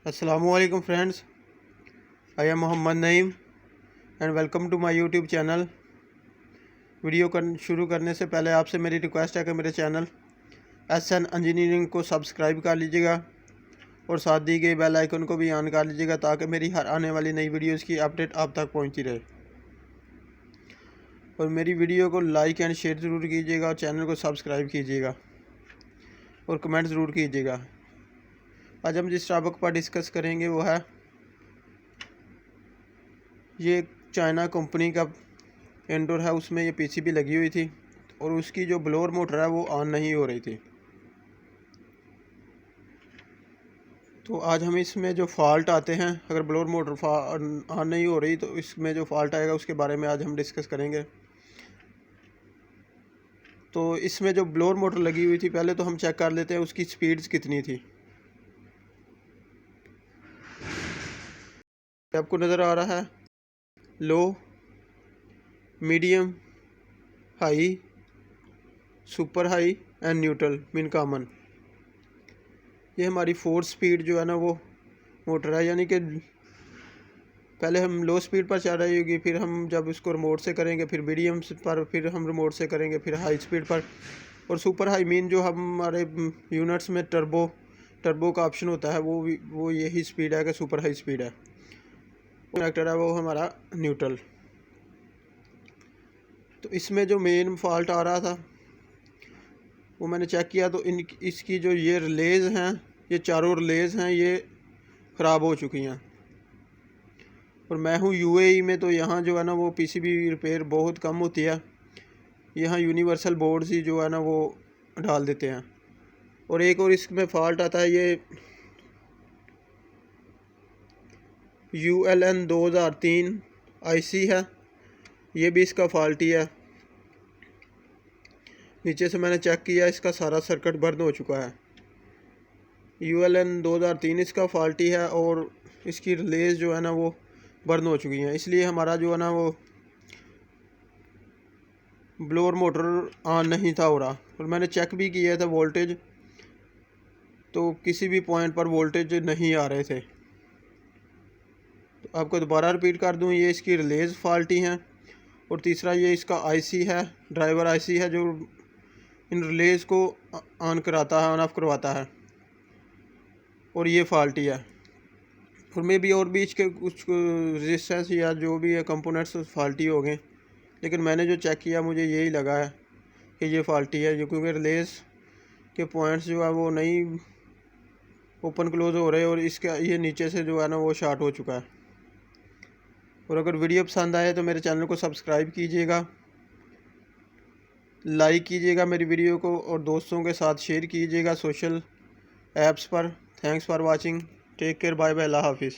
Assalamualaikum friends, I am Mohammad Naeem and welcome to my YouTube channel. Video शुरू करने से पहले आपसे मेरी रिक्वेस्ट है कि मेरे चैनल SN इंजीनियरिंग को सब्सक्राइब कर लीजिएगा और साथ दी गई बेल आइकन को भी ऑन कर लीजिएगा ताकि मेरी हर आने वाली नई वीडियोस की अपडेट आप तक पहुंचती रहे। और मेरी वीडियो को लाइक एंड शेयर ज़रूर कीजिएगा और चैनल को सब्सक्राइब कीजिएगा और कमेंट ज़रूर कीजिएगा। आज हम जिस टॉपिक पर डिस्कस करेंगे वो है ये चाइना कंपनी का इंडोर है, उसमें ये पीसीबी लगी हुई थी और उसकी जो ब्लोअर मोटर है वो ऑन नहीं हो रही थी। तो आज हम इसमें जो फॉल्ट आते हैं, अगर ब्लोअर मोटर ऑन नहीं हो रही तो इसमें जो फॉल्ट आएगा उसके बारे में आज हम डिस्कस करेंगे। तो इसमें जो ब्लोअर मोटर लगी हुई थी पहले तो हम चेक कर लेते हैं उसकी स्पीड्स कितनी थी। आपको नज़र आ रहा है low, medium, high, super high and neutral mean common. ये हमारी 4 स्पीड जो है ना वो मोटर है, यानी कि पहले हम लो स्पीड पर चल रही होगी, फिर हम जब इसको रिमोट से करेंगे फिर मीडियम पर, फिर हम रिमोट से करेंगे फिर हाई स्पीड पर, और सुपर हाई मीन जो हमारे यूनिट्स में टर्बो का ऑप्शन होता है वो यही स्पीड है कि सुपर हाई स्पीड है। कनेक्टर है वो हमारा न्यूट्रल। तो इसमें जो मेन फॉल्ट आ रहा था वो मैंने चेक किया तो इसकी जो ये रिलेज़ हैं, ये चारों रिलेज़ हैं, ये ख़राब हो चुकी हैं। और मैं हूँ यूएई में, तो यहाँ जो है ना वो पीसीबी रिपेयर बहुत कम होती है। यहाँ यूनिवर्सल बोर्ड्स ही जो है ना वो डाल देते हैं। और एक और इसमें फ़ॉल्ट आता है, ये ULN 2003 IC है, ये भी इसका फॉल्ट ही है। नीचे से मैंने चेक किया, इसका सारा सर्किट बंद हो चुका है। ULN 2003 इसका फॉल्टी है और इसकी रिलेज जो है ना वो बर्न हो चुकी हैं, इसलिए हमारा जो है ना वो ब्लोअर मोटर ऑन नहीं था हो रहा। और मैंने चेक भी किया था वोल्टेज, तो किसी भी पॉइंट पर वोल्टेज नहीं आ रहे थे। तो आपको दोबारा रिपीट कर दूं, ये इसकी रिलेज फॉल्टी हैं और तीसरा ये इसका IC है, ड्राइवर IC है जो इन रिलेज को ऑन कराता है, ऑन ऑफ करवाता है, और ये फॉल्टी है। और मे भी और बीच के कुछ रेजिस्टेंस या जो भी है कंपोनेंट्स फॉल्टी हो गए, लेकिन मैंने जो चेक किया मुझे यही लगा है कि ये फॉल्टी है, जो क्योंकि रिलेज के पॉइंट्स जो है वो नहीं ओपन क्लोज हो रहे और इसका ये नीचे से जो है ना वो शॉर्ट हो चुका है। और अगर वीडियो पसंद आए तो मेरे चैनल को सब्सक्राइब कीजिएगा, लाइक कीजिएगा मेरी वीडियो को और दोस्तों के साथ शेयर कीजिएगा सोशल ऐप्स पर। Thanks for watching, take care, bye bye, अल्लाह हाफिज़।